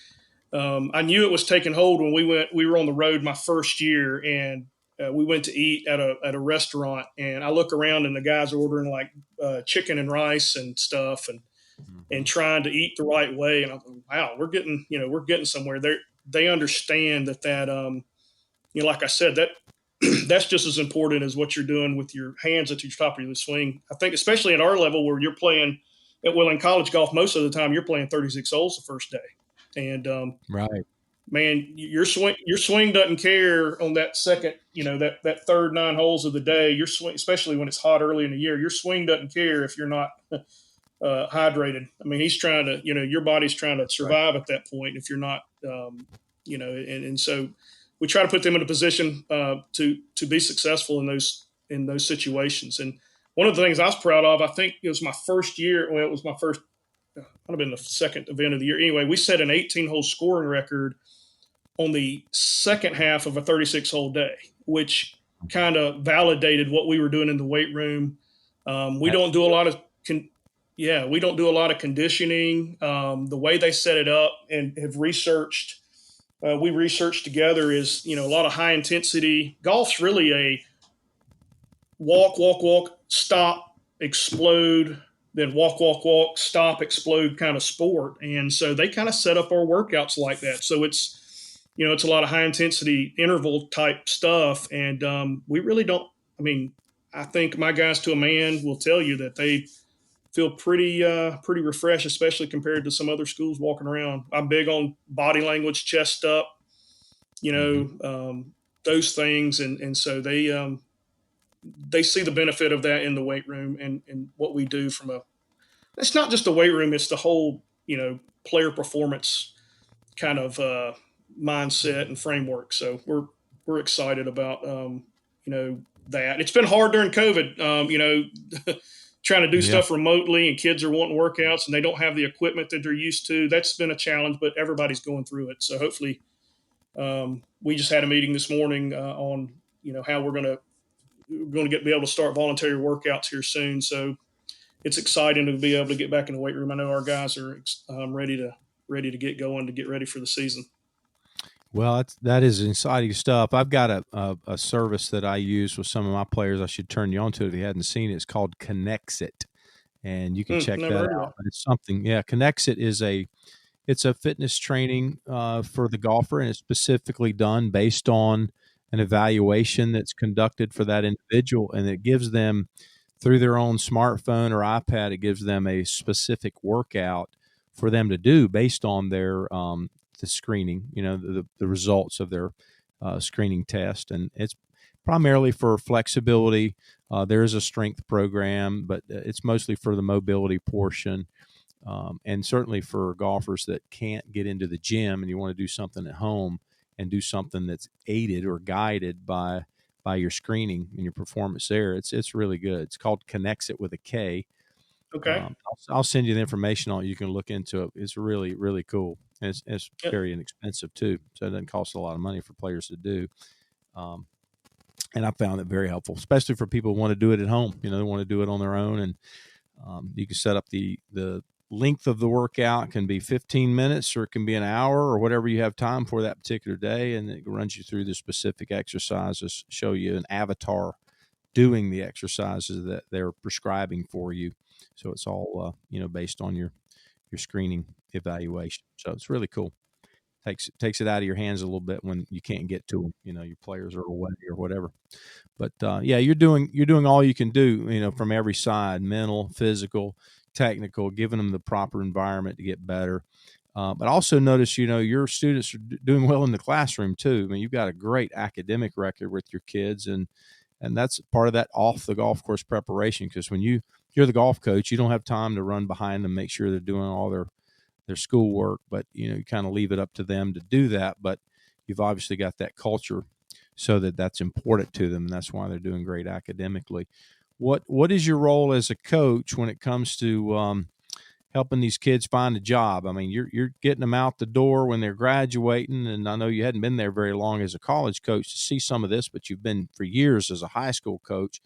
I knew it was taking hold when we were on the road my first year, and we went to eat at a restaurant, and I look around and the guys are ordering like chicken and rice and stuff and trying to eat the right way. And I thought, wow, we're getting somewhere. They understand that like I said, that's just as important as what you're doing with your hands at your top of your swing. I think, especially at our level where you're playing, in college golf, most of the time you're playing 36 holes the first day. And right, man, your swing doesn't care on that second, that third 9 holes of the day. Your swing, especially when it's hot early in the year, your swing doesn't care if you're not hydrated. I mean, he's trying to, your body's trying to survive at that point if you're not, and so we try to put them in a position to be successful in those situations. And one of the things I was proud of, I think it was my first year. Well, it was my first, might have been the second event of the year. Anyway, we set an 18-hole scoring record on the second half of a 36-hole day, which kind of validated what we were doing in the weight room. We don't do a lot of Yeah, we don't do a lot of conditioning. The way they set it up and have researched, we researched together is, a lot of high intensity. Golf's really a walk, walk, walk, stop, explode, then walk, walk, walk, stop, explode kind of sport. And so they kind of set up our workouts like that. So it's a lot of high intensity interval type stuff. And we really don't, I mean, I think my guys to a man will tell you that they feel pretty refreshed, especially compared to some other schools walking around. I'm big on body language, chest up, those things. And so they see the benefit of that in the weight room and what we do it's not just the weight room, it's the whole, player performance kind of mindset and framework. So we're excited about, that. It's been hard during COVID, trying to do stuff remotely, and kids are wanting workouts and they don't have the equipment that they're used to. That's been a challenge, but everybody's going through it. So hopefully we just had a meeting this morning on, how we're going to be able to start voluntary workouts here soon. So it's exciting to be able to get back in the weight room. I know our guys are ready to get going, to get ready for the season. Well, that is exciting stuff. I've got a service that I use with some of my players. I should turn you on to it if you hadn't seen it. It's called Connexit, and you can check that out. But it's something, Connexit is it's a fitness training for the golfer, and it's specifically done based on an evaluation that's conducted for that individual, and it gives them, through their own smartphone or iPad, it gives them a specific workout for them to do based on their the screening, the results of their screening test. And it's primarily for flexibility. There is a strength program, but it's mostly for the mobility portion. And certainly for golfers that can't get into the gym and you want to do something at home and do something that's aided or guided by your screening and your performance there. It's really good. It's called Connexit with a K. Okay. I'll send you the information on it. You can look into it. It's really, really cool. And it's very inexpensive too. So it doesn't cost a lot of money for players to do. And I found it very helpful, especially for people who want to do it at home. They want to do it on their own. And you can set up the length of the workout. Can be 15 minutes or it can be an hour or whatever you have time for that particular day. And it runs you through the specific exercises, show you an avatar doing the exercises that they're prescribing for you. So it's all, based on your screening evaluation. So it's really cool. Takes it out of your hands a little bit when you can't get to them. Your players are away or whatever. But you're doing all you can do. From every side: mental, physical, technical, giving them the proper environment to get better. But also notice, your students are doing well in the classroom too. I mean, you've got a great academic record with your kids, and that's part of that off the golf course preparation. Because when you're the golf coach, you don't have time to run behind them, make sure they're doing all their schoolwork, but you kind of leave it up to them to do that. But you've obviously got that culture so that's important to them, and that's why they're doing great academically. What is your role as a coach when it comes to helping these kids find a job? I mean, you're getting them out the door when they're graduating, and I know you hadn't been there very long as a college coach to see some of this, but you've been for years as a high school coach,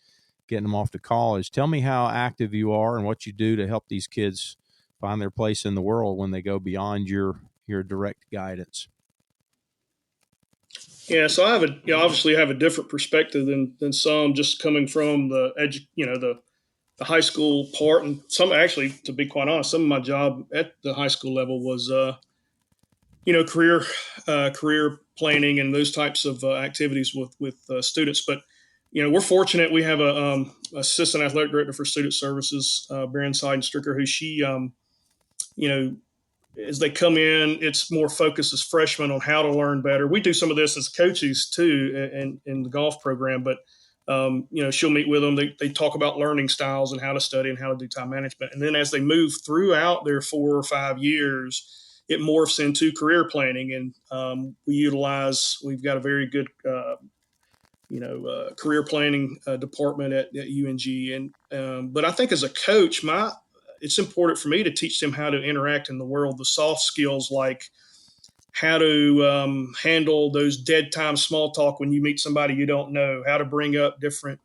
getting them off to college. Tell me how active you are and what you do to help these kids find their place in the world when they go beyond your direct guidance. Yeah, so I obviously have a different perspective than some, just coming from the high school part, and some, actually, to be quite honest, some of my job at the high school level was career planning and those types of activities with students. But we're fortunate. We have a assistant athletic director for student services, Baron Seidenstricker, who she as they come in, it's more focused as freshmen on how to learn better. We do some of this as coaches too in the golf program, but she'll meet with them. They talk about learning styles and how to study and how to do time management. And then as they move throughout their 4 or 5 years, it morphs into career planning. And we've got a very good, career planning department at UNG. But I think as a coach, it's important for me to teach them how to interact in the world, the soft skills like how to handle those dead time small talk when you meet somebody you don't know, how to bring up different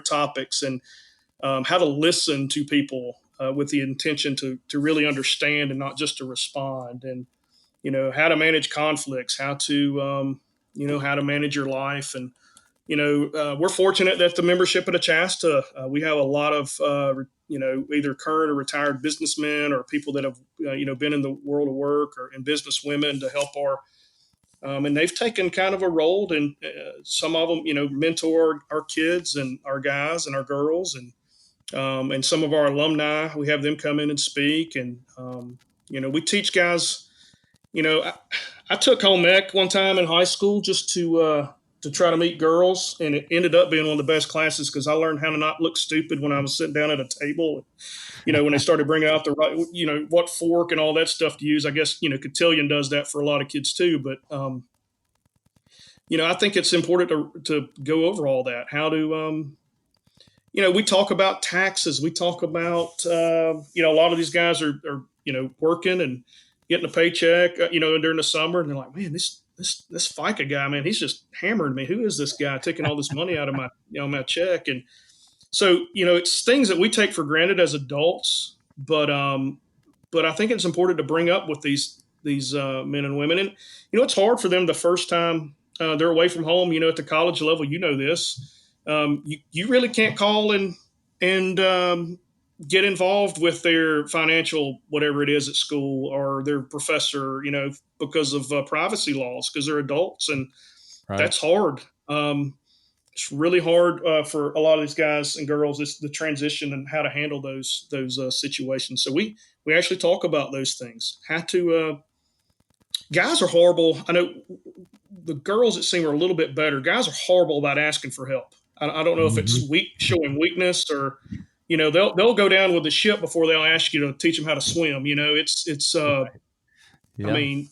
topics, and how to listen to people with the intention to really understand and not just to respond. And how to manage conflicts, how to how to manage your life. And we're fortunate that the membership at Achasta, we have a lot of either current or retired businessmen or people that have been in the world of work or in business women to help our and they've taken kind of a role, and some of them mentor our kids and our guys and our girls, and some of our alumni, we have them come in and speak. And we teach guys. I took home ec one time in high school just to try to meet girls, and it ended up being one of the best classes because I learned how to not look stupid when I was sitting down at a table. When they started bringing out the right, what fork and all that stuff to use. I guess cotillion does that for a lot of kids too. But I think it's important to go over all that. How to we talk about taxes. We talk about a lot of these guys are working and getting a paycheck, during the summer, and they're like, man, this FICA guy, man, he's just hammering me. Who is this guy taking all this money out of my, my check? And so, it's things that we take for granted as adults, but I think it's important to bring up with these men and women. And, it's hard for them the first time they're away from home, at the college level, this, you really can't call and get involved with their financial, whatever it is at school or their professor, because of privacy laws, because they're adults, and Right. That's hard. It's really hard for a lot of these guys and girls. It's the transition and how to handle those situations. So we actually talk about those things. How to guys are horrible. I know the girls, it seems, are a little bit better. Guys are horrible about asking for help. I don't know if it's showing weakness or. They'll go down with the ship before they'll ask you to teach them how to swim. It's Yeah. I mean,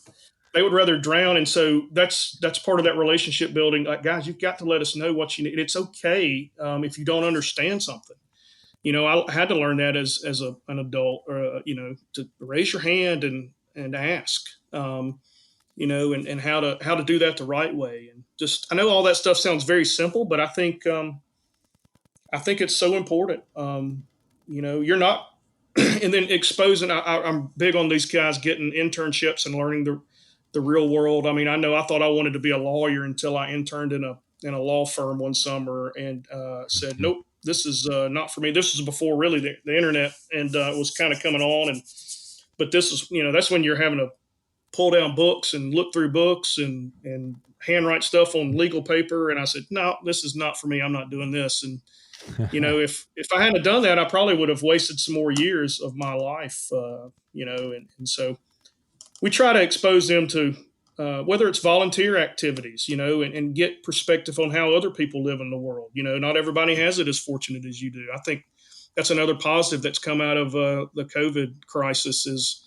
they would rather drown. And so that's part of that relationship building. Like, guys, you've got to let us know what you need. It's okay if you don't understand something. I had to learn that as an adult, to raise your hand and ask, and how to do that the right way. And just, I know all that stuff sounds very simple, but I think it's so important. You're not, and then exposing. I'm big on these guys getting internships and learning the real world. I mean, I know I thought I wanted to be a lawyer until I interned in a law firm one summer and said, nope, this is not for me. This was before really the internet and was kind of coming on. But this is, that's when you're having to pull down books and look through books and handwrite stuff on legal paper. And I said, no, this is not for me. I'm not doing this. And if I hadn't done that, I probably would have wasted some more years of my life, and so we try to expose them to whether it's volunteer activities, and get perspective on how other people live in the world. Not everybody has it as fortunate as you do. I think that's another positive that's come out of the COVID crisis is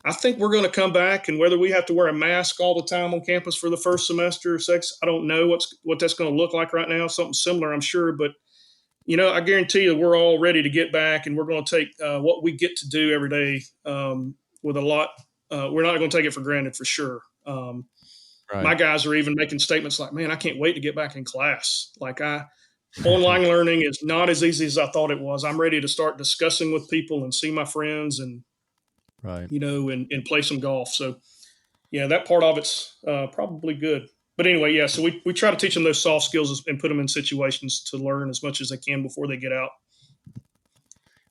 I think we're going to come back, and whether we have to wear a mask all the time on campus for the first semester or six, I don't know what that's going to look like right now. Something similar, I'm sure, but I guarantee you we're all ready to get back, and we're going to take what we get to do every day with a lot. We're not going to take it for granted for sure. Right. My guys are even making statements like, man, I can't wait to get back in class. Like online learning is not as easy as I thought it was. I'm ready to start discussing with people and see my friends and, right. And play some golf. So that part of it's probably good. But anyway, yeah, so we try to teach them those soft skills and put them in situations to learn as much as they can before they get out.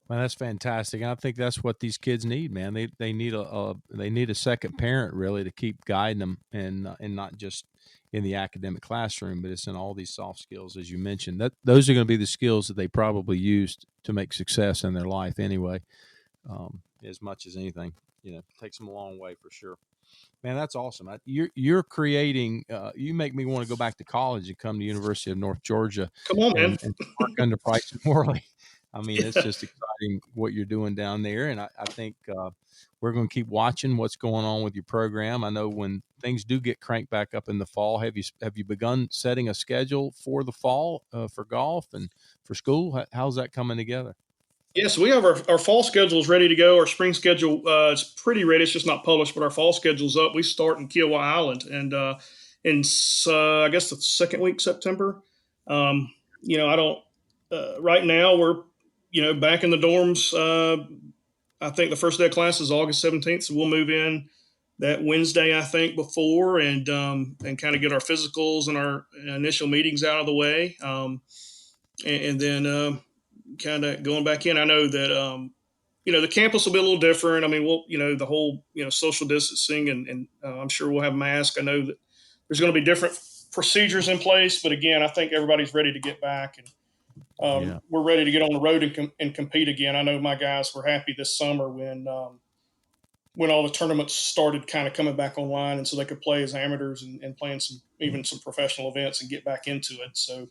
Well, that's fantastic. And I think that's what these kids need, man. They need a second parent really to keep guiding them and not just in the academic classroom, but it's in all these soft skills, as you mentioned. Those are going to be the skills that they probably used to make success in their life anyway, as much as anything. It takes them a long way for sure. Man, that's awesome. You're creating. You make me want to go back to college and come to University of North Georgia. Come on, man. And work under Bryson Worley. I mean, it's just exciting what you're doing down there, and I think we're going to keep watching what's going on with your program. I know when things do get cranked back up in the fall, have you begun setting a schedule for the fall for golf and for school? How's that coming together? Yes, we have our fall schedule is ready to go. Our spring schedule is pretty ready. It's just not published, but our fall schedule's up. We start in Kiowa Island, and I guess the second week September. I don't. Right now, we're back in the dorms. I think the first day of class is August 17th, so we'll move in that Wednesday, I think, before and kind of get our physicals and our initial meetings out of the way, and then kind of going back in. I know that the campus will be a little different. I mean, the whole social distancing, and I'm sure we'll have masks. I know that there's going to be different procedures in place, but again, I think everybody's ready to get back, and we're ready to get on the road and compete again. I know my guys were happy this summer when all the tournaments started kind of coming back online, and so they could play as amateurs and playing some professional events and get back into it. So,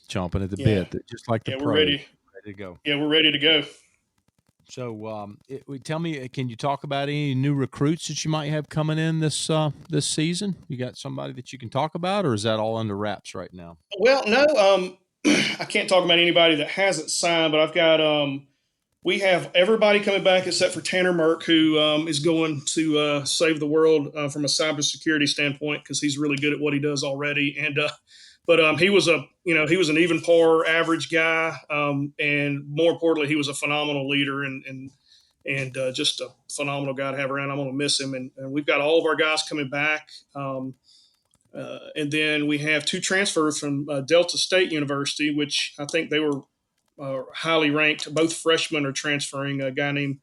chomping at the bit, just like the pros. We're ready to go. Yeah, we're ready to go. So, tell me, can you talk about any new recruits that you might have coming in this season? You got somebody that you can talk about, or is that all under wraps right now? Well, no, I can't talk about anybody that hasn't signed, but I've got we have everybody coming back except for Tanner Merck, who is going to save the world from a cybersecurity standpoint because he's really good at what he does already. And but he was an even par average guy, and more importantly, he was a phenomenal leader and just a phenomenal guy to have around. I'm going to miss him, and we've got all of our guys coming back. And then we have 2 transfers from Delta State University, which I think they were highly ranked. Both freshmen are transferring. A guy named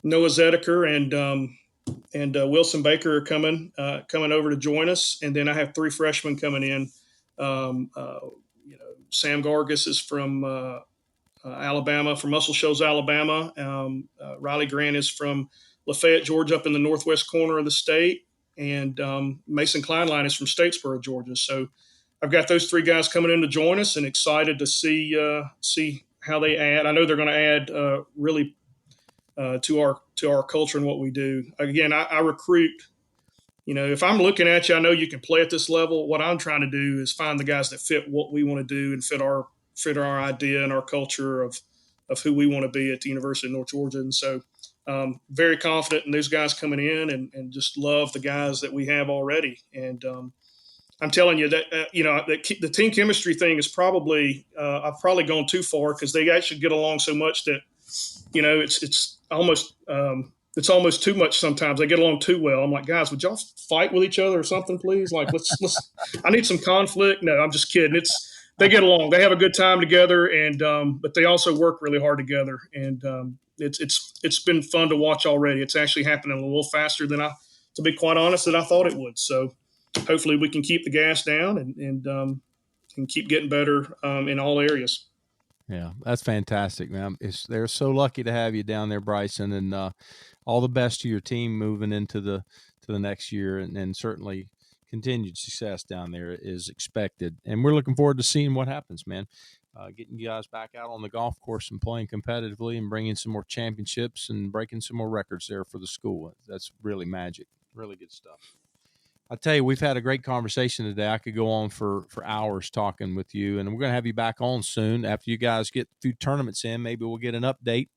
Noah Zedeker and Wilson Baker are coming over to join us. And then I have 3 freshmen coming in. Sam Gargis is from Alabama, from Muscle Shoals, Alabama. Riley Grant is from Lafayette, Georgia, up in the northwest corner of the state. And Mason Kleinline is from Statesboro, Georgia. So I've got those 3 guys coming in to join us, and excited to see how they add. I know they're going to add really to our culture and what we do. Again, I recruit. If I'm looking at you, I know you can play at this level. What I'm trying to do is find the guys that fit what we want to do and fit our idea and our culture of who we want to be at the University of North Georgia. And so very confident in those guys coming in, and just love the guys that we have already. And I'm telling you that, the team chemistry thing is probably, I've probably gone too far, because they actually get along so much that, it's almost too much sometimes. They get along too well. I'm like, guys, would y'all fight with each other or something, please? Like, let's I need some conflict. No, I'm just kidding. They get along. They have a good time together, and but they also work really hard together. And it's been fun to watch already. It's actually happening a little faster to be quite honest, than I thought it would. So hopefully we can keep the gas down and keep getting better in all areas. Yeah, that's fantastic, man. They're so lucky to have you down there, Bryson, and all the best to your team moving into the next year, and certainly continued success down there is expected. And we're looking forward to seeing what happens, man. Getting you guys back out on the golf course and playing competitively and bringing some more championships and breaking some more records there for the school. That's really magic. Really good stuff. I tell you, we've had a great conversation today. I could go on for hours talking with you, and we're going to have you back on soon after you guys get a few tournaments in. Maybe we'll get an update,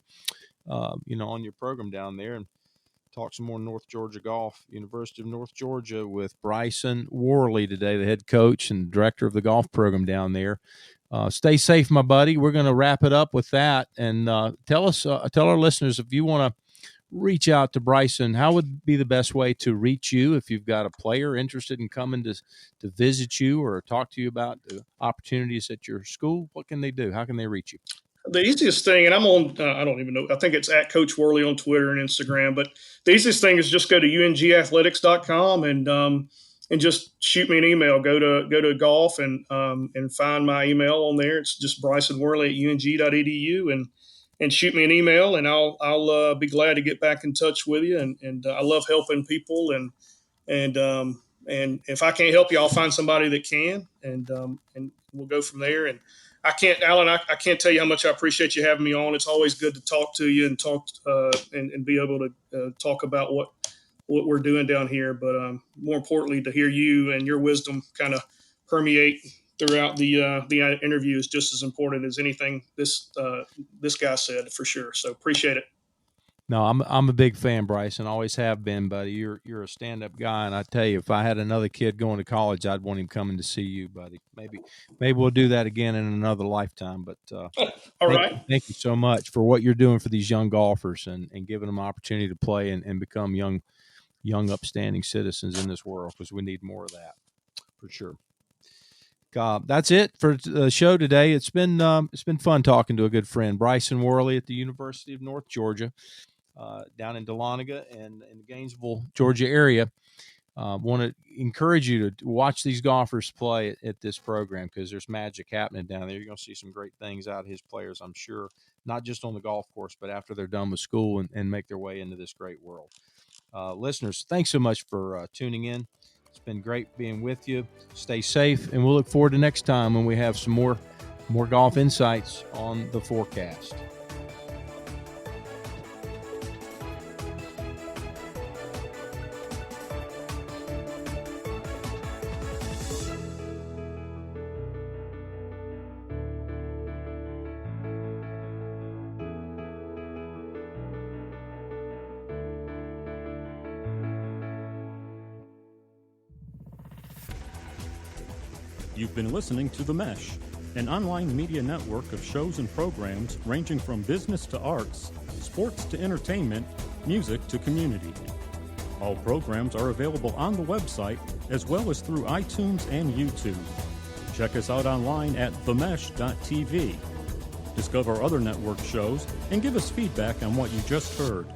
on your program down there, and talk some more North Georgia golf. University of North Georgia with Bryson Worley today, the head coach and director of the golf program down there. Stay safe, my buddy. We're going to wrap it up with that, and tell our listeners, if you want to reach out to Bryson, how would be the best way to reach you if you've got a player interested in coming to visit you or talk to you about the opportunities at your school? What can they do? How can they reach you? The easiest thing, and I'm on, I don't even know, I think it's at Coach Worley on Twitter and Instagram, but the easiest thing is just go to ungathletics.com and just shoot me an email. Go to golf and find my email on there. It's just Bryson Worley at ung.edu, and shoot me an email, and I'll be glad to get back in touch with you. And I love helping people, and if I can't help you, I'll find somebody that can, and we'll go from there. And Alan, I can't tell you how much I appreciate you having me on. It's always good to talk to you and talk and be able to talk about what we're doing down here. But more importantly, to hear you and your wisdom kind of permeate throughout the interview is just as important as anything this guy said, for sure. So appreciate it. No, I'm a big fan, Bryson. Always have been, buddy. You're a stand-up guy, and I tell you, if I had another kid going to college, I'd want him coming to see you, buddy. Maybe we'll do that again in another lifetime. But All right. thank you so much for what you're doing for these young golfers and giving them opportunity to play and become young, upstanding citizens in this world, because we need more of that for sure. That's it for the show today. It's been fun talking to a good friend, Bryson Worley at the University of North Georgia, down in Dahlonega and in the Gainesville, Georgia area. Want to encourage you to watch these golfers play at this program, because there's magic happening down there. You're going to see some great things out of his players, I'm sure, not just on the golf course, but after they're done with school and make their way into this great world. Listeners, thanks so much for tuning in. It's been great being with you. Stay safe, and we'll look forward to next time when we have some more golf insights on the forecast. You've been listening to The Mesh, an online media network of shows and programs ranging from business to arts, sports to entertainment, music to community. All programs are available on the website as well as through iTunes and YouTube. Check us out online at themesh.tv. Discover other network shows and give us feedback on what you just heard.